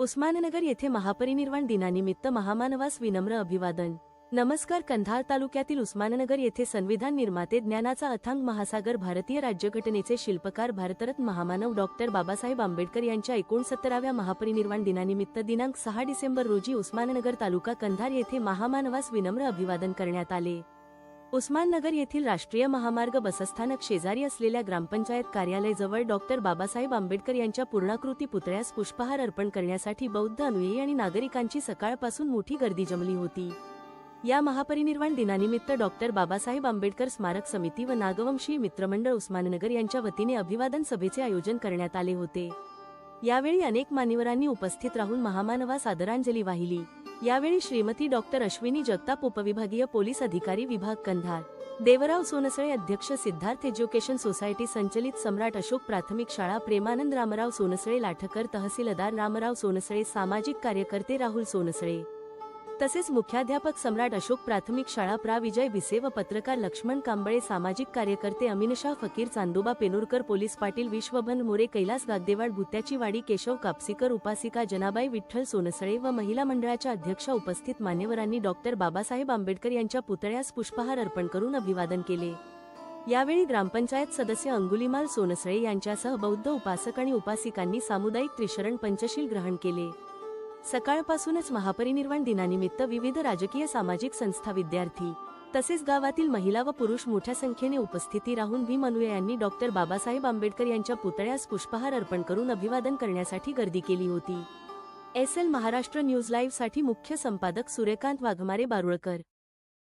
उस्माननगर येथे महापरिनिर्वाण दिनानिमित्त महामानवास विनम्र अभिवादन। नमस्कार। कंधार तालुक्यातील उस्माननगर येथे संविधान निर्माते, ज्ञानाचा अथांग महासागर, भारतीय राज्यघटनेचे शिल्पकार, भारतरत्न महामानव डॉक्टर बाबासाहेब आंबेडकर यांच्या 69व्या महापरिनिर्वाण दिनानिमित्त दिनांक 6 डिसेंबर रोजी उस्माननगर तालुका कंधार येथे महामानवास विनम्र अभिवादन करण्यात आले। उस्माननगर येथील राष्ट्रीय महामार्ग बसस्थानक शेजारी असलेल्या ग्रामपंचायत कार्यालय जवळ डॉक्टर बाबासाहेब आंबेडकर यांच्या पूर्णाकृती पुतळ्यास पुष्पहार अर्पण करण्यासाठी बौद्ध अनुयायी आणि नागरिकांची सकाळपासून मोठी गर्दी जमली होती। या महापरिनिर्वाण दिनानिमित्त डॉक्टर बाबासाहेब आंबेडकर स्मारक समिती व नागवंशीय मित्रमंडळ उस्माननगर यांच्या वतीने अभिवादन सभेचे आयोजन करण्यात आले होते। यावेळी अनेक मान्यवरांनी उपस्थित राहून महामानवास आदरांजली वाहिली। यावेळी श्रीमती डॉक्टर अश्विनी जगताप, उपविभागीय पोलीस अधिकारी विभाग कंधार, देवराव सोनसळे, अध्यक्ष सिद्धार्थ एज्युकेशन सोसायटी संचलित सम्राट अशोक प्राथमिक शाळा, प्रेमानंद रामराव सोनसळे लाठकर, तहसीलदार रामराव सोनसळे, सामाजिक कार्यकर्ते राहुल सोनसळे, तसेच मुख्याध्यापक सम्राट अशोक प्राथमिक शाळा प्रा. विजय भिसे व पत्रकार लक्ष्मण कांबळे, सामाजिक कार्यकर्ते अमीनशाह फकीर, चांदोबा पेनोरकर, पोलीस पाटील विश्वबंध मोरे, कैलास गागदेवाड, भुत्याची वाडी, केशव कापसीकर, उपासिका जनाबाई विठ्ठल सोनसळे व महिला मंडळाच्या अध्यक्षा उपस्थित मान्यवरांनी डॉक्टर बाबासाहेब आंबेडकर यांच्या पुतळ्यास पुष्पहार अर्पण करून अभिवादन केले। यावेळी ग्रामपंचायत सदस्य अंगुलीमाल सोनसळे यांच्यासह बौद्ध उपासक आणि उपासिकांनी सामुदायिक त्रिशरण पंचशील ग्रहण केले। सकाळपासूनच महापरिनिर्वाण दिनानिमित्त विविध राजकीय सामाजिक संस्था, विद्यार्थी तसेच गावातील महिला व पुरुष मोठ्या संख्येने उपस्थिती राहून भीम अनुयायांनी डॉक्टर बाबासाहेब आंबेडकर यांच्या पुतळ्यास पुष्पहार अर्पण करून अभिवादन करण्यासाठी गर्दी केली होती। SL महाराष्ट्र न्यूज लाईव्ह साठी मुख्य संपादक सूर्यकांत वाघमारे, बारुळकर।